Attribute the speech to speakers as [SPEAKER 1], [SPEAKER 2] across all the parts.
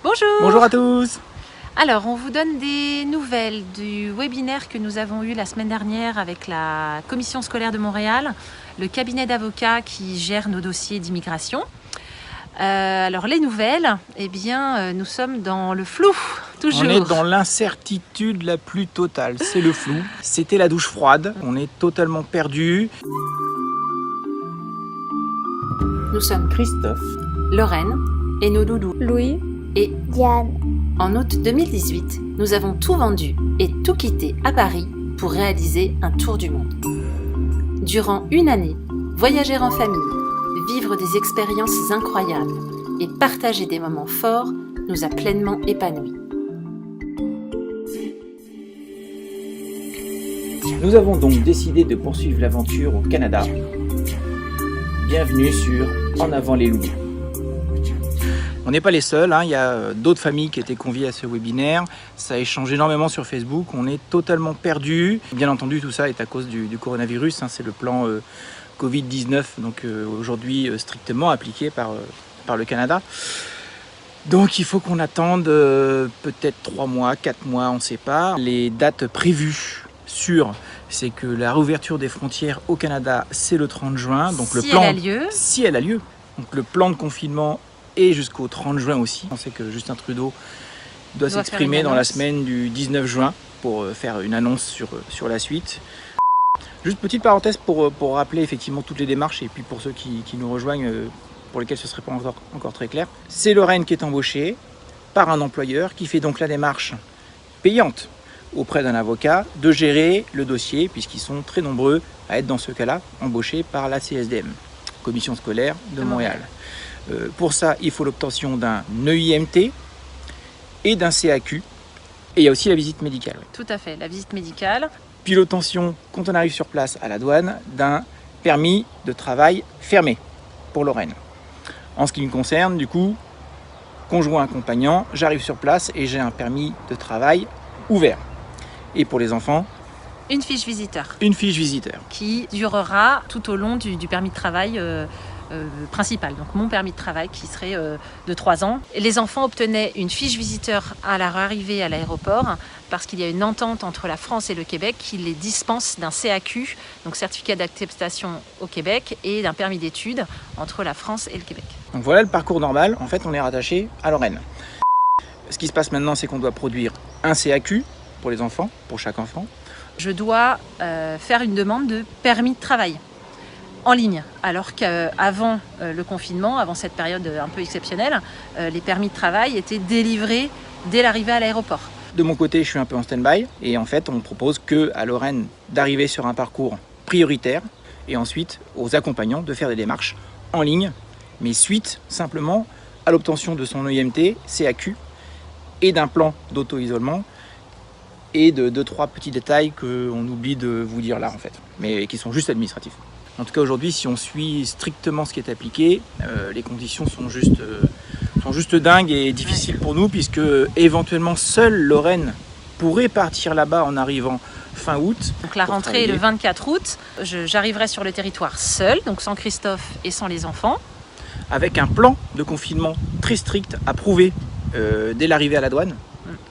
[SPEAKER 1] Bonjour.
[SPEAKER 2] Bonjour à tous.
[SPEAKER 1] Alors, on vous donne des nouvelles du webinaire que nous avons eu la semaine dernière avec la commission scolaire de Montréal, le cabinet d'avocats qui gère nos dossiers d'immigration. Alors, les nouvelles, nous sommes dans le flou, toujours.
[SPEAKER 2] On est dans l'incertitude la plus totale, c'est le flou. C'était la douche froide, on est totalement perdu.
[SPEAKER 1] Nous sommes
[SPEAKER 2] Christophe,
[SPEAKER 1] Lorraine et nos loulous
[SPEAKER 3] Louis
[SPEAKER 1] et
[SPEAKER 3] Diane.
[SPEAKER 1] En août 2018, nous avons tout vendu et tout quitté à Paris pour réaliser un tour du monde. Durant une année, voyager en famille, vivre des expériences incroyables et partager des moments forts nous a pleinement épanouis.
[SPEAKER 2] nous avons donc décidé de poursuivre l'aventure au Canada. Bienvenue sur En avant les loulous. On n'est pas les seuls, il y a d'autres familles qui étaient conviées à ce webinaire. Ça échange énormément sur Facebook, on est totalement perdus. Bien entendu, tout ça est à cause du coronavirus, c'est le plan Covid-19, donc aujourd'hui strictement appliqué par le Canada. Donc il faut qu'on attende peut-être 3 mois, 4 mois, on ne sait pas. Les dates prévues sûres, c'est que la réouverture des frontières au Canada, c'est le 30 juin. Donc
[SPEAKER 1] Si elle a lieu.
[SPEAKER 2] Si elle a lieu. Donc le plan de confinement et jusqu'au 30 juin aussi. On sait que Justin Trudeau doit s'exprimer dans la semaine du 19 juin pour faire une annonce sur la suite. Juste petite parenthèse pour rappeler effectivement toutes les démarches et puis pour ceux qui nous rejoignent, pour lesquels ce ne serait pas encore très clair. C'est Lorraine qui est embauchée par un employeur qui fait donc la démarche payante auprès d'un avocat de gérer le dossier puisqu'ils sont très nombreux à être dans ce cas-là embauchés par la CSDM, Commission scolaire de Montréal. Pour ça, il faut l'obtention d'un EIMT et d'un CAQ. Et il y a aussi la visite médicale.
[SPEAKER 1] Tout à fait, la visite médicale.
[SPEAKER 2] Puis l'obtention, quand on arrive sur place à la douane, d'un permis de travail fermé pour Lorraine. En ce qui me concerne, du coup, conjoint accompagnant, j'arrive sur place et j'ai un permis de travail ouvert. Et pour les enfants,
[SPEAKER 1] une fiche visiteur.
[SPEAKER 2] Une fiche visiteur.
[SPEAKER 1] Qui durera tout au long du permis de travail principal, donc mon permis de travail qui serait de 3 ans. Les enfants obtenaient une fiche visiteur à leur arrivée à l'aéroport parce qu'il y a une entente entre la France et le Québec qui les dispense d'un CAQ, donc certificat d'acceptation au Québec, et d'un permis d'études entre la France et le Québec.
[SPEAKER 2] Donc voilà le parcours normal, en fait on est rattaché à Lorraine. Ce qui se passe maintenant, c'est qu'on doit produire un CAQ pour les enfants, pour chaque enfant.
[SPEAKER 1] Je dois faire une demande de permis de travail en ligne, alors qu'avant le confinement, avant cette période un peu exceptionnelle, les permis de travail étaient délivrés dès l'arrivée à l'aéroport.
[SPEAKER 2] De mon côté, je suis un peu en stand-by et en fait, on propose qu'à Lorraine d'arriver sur un parcours prioritaire et ensuite aux accompagnants de faire des démarches en ligne, mais suite simplement à l'obtention de son EIMT, CAQ et d'un plan d'auto-isolement et de 2-3 petits détails qu'on oublie de vous dire là en fait, mais qui sont juste administratifs. En tout cas aujourd'hui, si on suit strictement ce qui est appliqué, les conditions sont juste dingues et difficiles pour nous puisque éventuellement seule Lorraine pourrait partir là-bas en arrivant fin août.
[SPEAKER 1] Donc la rentrée est le 24 août, j'arriverai sur le territoire seule, donc sans Christophe et sans les enfants.
[SPEAKER 2] Avec un plan de confinement très strict approuvé dès l'arrivée à la douane.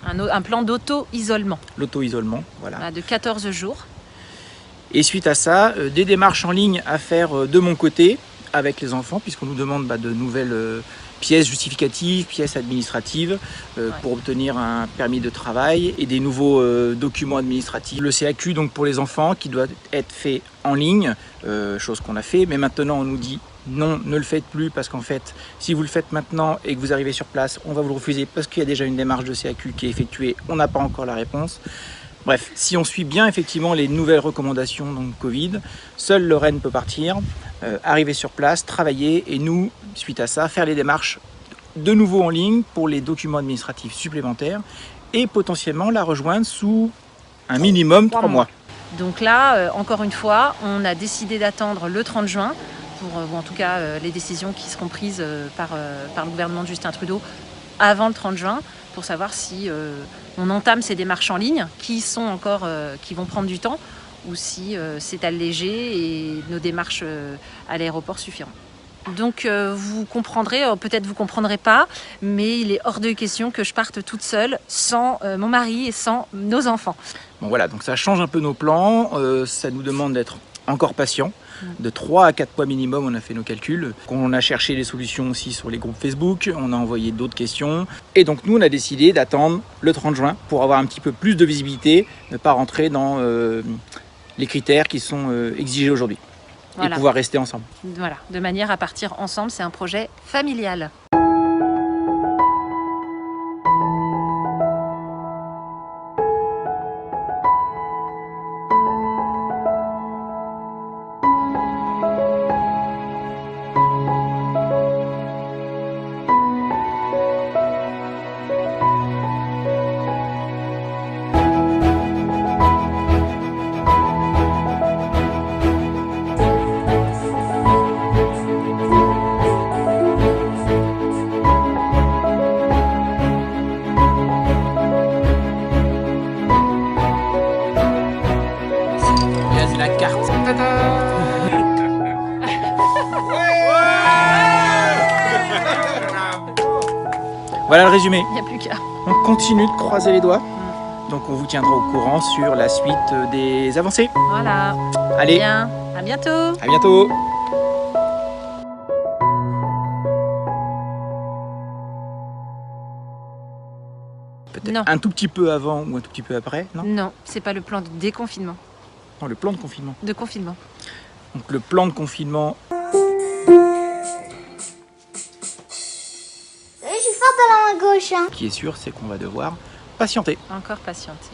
[SPEAKER 1] Un plan d'auto-isolement.
[SPEAKER 2] L'auto-isolement, voilà.
[SPEAKER 1] De 14 jours.
[SPEAKER 2] Et suite à ça, des démarches en ligne à faire de mon côté avec les enfants, puisqu'on nous demande de nouvelles pièces justificatives, pièces administratives pour obtenir un permis de travail et des nouveaux documents administratifs. Le CAQ donc pour les enfants qui doit être fait en ligne, chose qu'on a fait, mais maintenant on nous dit non, ne le faites plus parce qu'en fait, si vous le faites maintenant et que vous arrivez sur place, on va vous le refuser parce qu'il y a déjà une démarche de CAQ qui est effectuée, on n'a pas encore la réponse. Bref, si on suit bien effectivement les nouvelles recommandations donc Covid, seule Lorraine peut partir, arriver sur place, travailler et nous, suite à ça, faire les démarches de nouveau en ligne pour les documents administratifs supplémentaires et potentiellement la rejoindre sous un minimum 3 mois.
[SPEAKER 1] Donc là, encore une fois, on a décidé d'attendre le 30 juin ou en tout cas les décisions qui seront prises par le gouvernement de Justin Trudeau avant le 30 juin pour savoir si on entame ces démarches en ligne qui vont prendre du temps ou si c'est allégé et nos démarches à l'aéroport suffiront. Donc vous comprendrez, peut-être vous comprendrez pas, mais il est hors de question que je parte toute seule sans mon mari et sans nos enfants.
[SPEAKER 2] Bon voilà, donc ça change un peu nos plans, ça nous demande d'être encore patient. De 3 à 4 mois minimum, on a fait nos calculs. On a cherché les solutions aussi sur les groupes Facebook, on a envoyé d'autres questions. Et donc nous, on a décidé d'attendre le 30 juin pour avoir un petit peu plus de visibilité, ne pas rentrer dans les critères qui sont exigés aujourd'hui.
[SPEAKER 1] Voilà.
[SPEAKER 2] Et pouvoir rester ensemble.
[SPEAKER 1] Voilà, de manière à partir ensemble, c'est un projet familial.
[SPEAKER 2] La carte. Voilà le résumé.
[SPEAKER 1] Il n'y a plus qu'à.
[SPEAKER 2] On continue de croiser les doigts. Donc on vous tiendra au courant sur la suite des avancées.
[SPEAKER 1] Voilà.
[SPEAKER 2] Allez,
[SPEAKER 1] Bien. À bientôt.
[SPEAKER 2] à bientôt. Peut-être
[SPEAKER 1] Non.
[SPEAKER 2] un tout petit peu avant ou un tout petit peu après, non?
[SPEAKER 1] Non, c'est pas le plan de déconfinement.
[SPEAKER 2] Non, le plan de confinement.
[SPEAKER 1] De confinement.
[SPEAKER 2] Donc le plan de confinement.
[SPEAKER 3] Je suis forte à la main gauche. Hein.
[SPEAKER 2] Qui est sûr, c'est qu'on va devoir patienter.
[SPEAKER 1] Encore patienter.